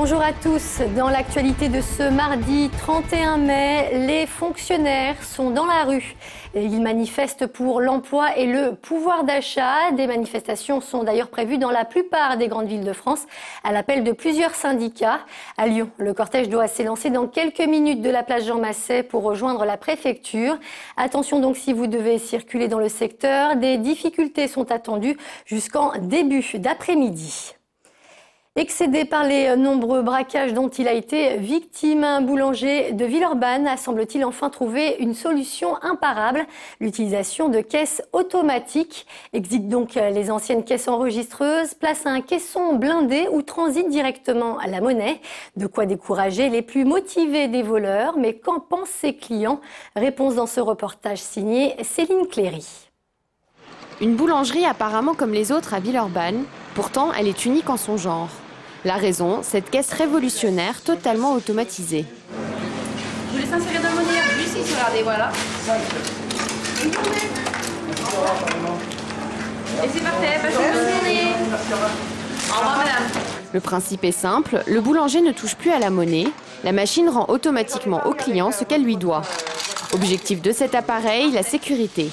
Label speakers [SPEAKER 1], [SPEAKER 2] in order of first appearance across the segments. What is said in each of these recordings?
[SPEAKER 1] Bonjour à tous. Dans l'actualité de ce mardi 31 mai, les fonctionnaires sont dans la rue. Ils manifestent pour l'emploi et le pouvoir d'achat. Des manifestations sont d'ailleurs prévues dans la plupart des grandes villes de France à l'appel de plusieurs syndicats. À Lyon, le cortège doit s'élancer dans quelques minutes de la place Jean Massé pour rejoindre la préfecture. Attention donc si vous devez circuler dans le secteur, des difficultés sont attendues jusqu'en début d'après-midi. Excédé par les nombreux braquages dont il a été victime, un boulanger de Villeurbanne a, semble-t-il, enfin trouvé une solution imparable, l'utilisation de caisses automatiques. Exit donc les anciennes caisses enregistreuses, place un caisson blindé où transite directement la monnaie. De quoi décourager les plus motivés des voleurs. Mais qu'en pensent ses clients? Réponse dans ce reportage signé Céline Cléry.
[SPEAKER 2] Une boulangerie apparemment comme les autres à Villeurbanne, pourtant elle est unique en son genre. La raison, cette caisse révolutionnaire totalement automatisée.
[SPEAKER 3] Vous laissez insérer de la monnaie juste ici, regardez, voilà. Et c'est parfait, bonne journée. Au revoir madame.
[SPEAKER 2] Le principe est simple, le boulanger ne touche plus à la monnaie, la machine rend automatiquement au client ce qu'elle lui doit. Objectif de cet appareil, la sécurité.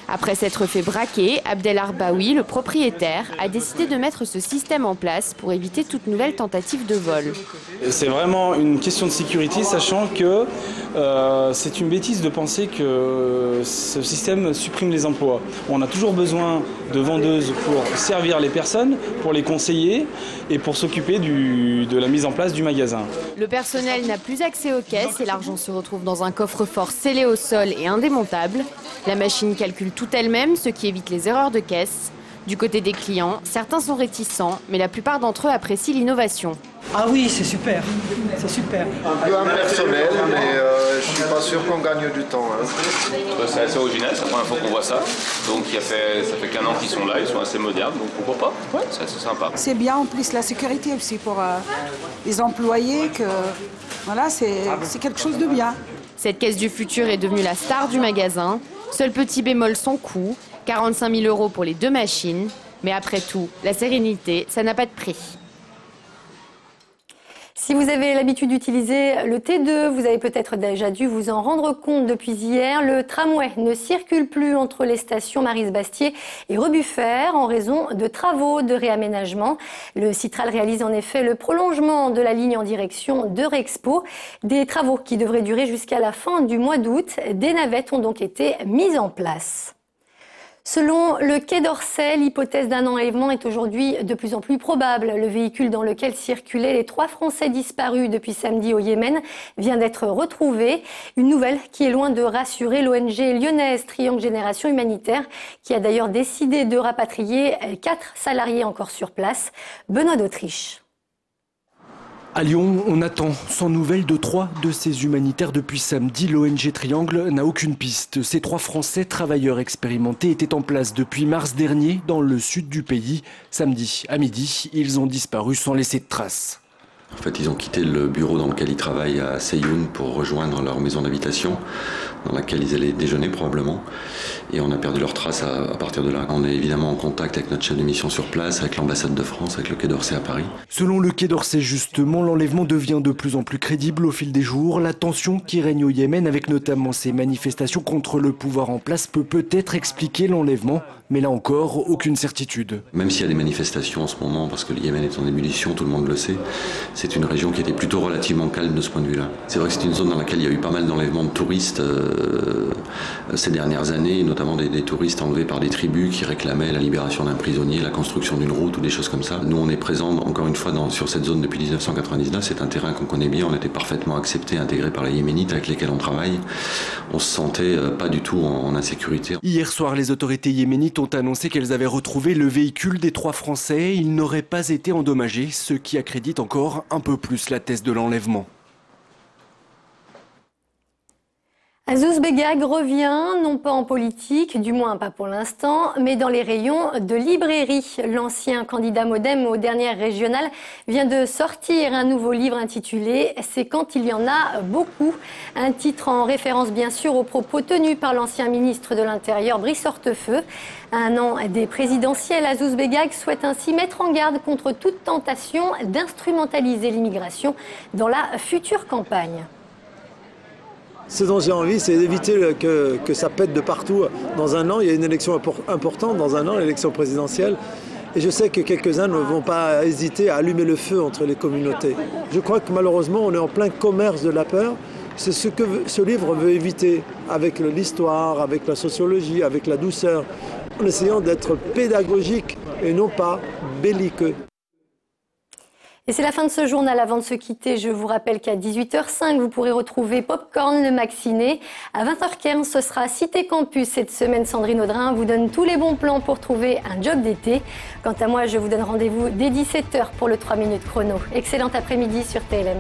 [SPEAKER 2] Après s'être fait braquer, Abdel Arbaoui, le propriétaire, a décidé de mettre ce système en place pour éviter toute nouvelle tentative de vol.
[SPEAKER 4] C'est vraiment une question de sécurité, sachant que c'est une bêtise de penser que ce système supprime les emplois. On a toujours besoin de vendeuses pour servir les personnes, pour les conseiller et pour s'occuper de la mise en place du magasin.
[SPEAKER 2] Le personnel n'a plus accès aux caisses et l'argent se retrouve dans un coffre-fort scellé au sol et indémontable. La machine calcule tout elle-même, ce qui évite les erreurs de caisse. Du côté des clients, certains sont réticents, mais la plupart d'entre eux apprécient l'innovation.
[SPEAKER 5] Ah oui, c'est super, c'est super.
[SPEAKER 6] Un peu impersonnel, mais je suis pas sûr qu'on gagne du temps. Hein.
[SPEAKER 7] C'est assez original, c'est la première fois qu'on voit ça. Donc ça fait qu'un an qu'ils sont là, ils sont assez modernes, donc pourquoi pas? Ouais, c'est assez sympa.
[SPEAKER 8] C'est bien en plus la sécurité aussi pour les employés, que voilà, c'est quelque chose de bien.
[SPEAKER 2] Cette caisse du futur est devenue la star du magasin. Seul petit bémol, son coût, 45 000 € pour les deux machines. Mais après tout, la sérénité, ça n'a pas de prix.
[SPEAKER 1] Si vous avez l'habitude d'utiliser le T2, vous avez peut-être déjà dû vous en rendre compte depuis hier. Le tramway ne circule plus entre les stations Maryse-Bastier et Rebuffert en raison de travaux de réaménagement. Le Citral réalise en effet le prolongement de la ligne en direction de Rexpo. Des travaux qui devraient durer jusqu'à la fin du mois d'août. Des navettes ont donc été mises en place. Selon le Quai d'Orsay, l'hypothèse d'un enlèvement est aujourd'hui de plus en plus probable. Le véhicule dans lequel circulaient les 3 Français disparus depuis samedi au Yémen vient d'être retrouvé. Une nouvelle qui est loin de rassurer l'ONG lyonnaise Triangle Génération Humanitaire, qui a d'ailleurs décidé de rapatrier 4 salariés encore sur place. Benoît d'Autriche.
[SPEAKER 9] À Lyon, on attend sans nouvelles de 3 de ces humanitaires depuis samedi. L'ONG Triangle n'a aucune piste. Ces 3 Français travailleurs expérimentés étaient en place depuis mars dernier dans le sud du pays. Samedi à midi, ils ont disparu sans laisser de traces.
[SPEAKER 10] En fait, ils ont quitté le bureau dans lequel ils travaillent à Seyoun pour rejoindre leur maison d'habitation, dans laquelle ils allaient déjeuner probablement. Et on a perdu leurs traces à partir de là. On est évidemment en contact avec notre chef de mission sur place, avec l'ambassade de France, avec le Quai d'Orsay à Paris.
[SPEAKER 9] Selon le Quai d'Orsay, justement, l'enlèvement devient de plus en plus crédible au fil des jours. La tension qui règne au Yémen, avec notamment ces manifestations contre le pouvoir en place, peut peut-être expliquer l'enlèvement. Mais là encore, aucune certitude.
[SPEAKER 10] Même s'il y a des manifestations en ce moment, parce que le Yémen est en ébullition, tout le monde le sait, c'est une région qui était plutôt relativement calme de ce point de vue-là. C'est vrai que c'est une zone dans laquelle il y a eu pas mal d'enlèvements de touristes ces dernières années, notamment des touristes enlevés par des tribus qui réclamaient la libération d'un prisonnier, la construction d'une route ou des choses comme ça. Nous, on est présents encore une fois sur cette zone depuis 1999. C'est un terrain qu'on connaît bien. On était parfaitement acceptés, intégrés par les Yéménites avec lesquels on travaille. On se sentait pas du tout en insécurité.
[SPEAKER 9] Hier soir, les autorités yéménites ont annoncé qu'elles avaient retrouvé le véhicule des 3 Français. Il n'aurait pas été endommagé, ce qui accrédite encore un peu plus la thèse de l'enlèvement.
[SPEAKER 1] Azouz Begag revient, non pas en politique, du moins pas pour l'instant, mais dans les rayons de librairie. L'ancien candidat MoDem aux dernières régionales vient de sortir un nouveau livre intitulé « C'est quand il y en a beaucoup ». Un titre en référence bien sûr aux propos tenus par l'ancien ministre de l'Intérieur Brice Hortefeux. À un an des présidentielles, Azouz Begag souhaite ainsi mettre en garde contre toute tentation d'instrumentaliser l'immigration dans la future campagne.
[SPEAKER 11] Ce dont j'ai envie, c'est d'éviter que ça pète de partout. Dans un an, il y a une élection importante, dans un an, l'élection présidentielle. Et je sais que quelques-uns ne vont pas hésiter à allumer le feu entre les communautés. Je crois que malheureusement, on est en plein commerce de la peur. C'est ce que ce livre veut éviter, avec l'histoire, avec la sociologie, avec la douceur, en essayant d'être pédagogique et non pas belliqueux.
[SPEAKER 1] Et c'est la fin de ce journal. Avant de se quitter, je vous rappelle qu'à 18h05, vous pourrez retrouver Popcorn, le Maxiné. À 20h15, ce sera Cité Campus. Cette semaine, Sandrine Audrin vous donne tous les bons plans pour trouver un job d'été. Quant à moi, je vous donne rendez-vous dès 17h pour le 3 minutes chrono. Excellent après-midi sur TLM.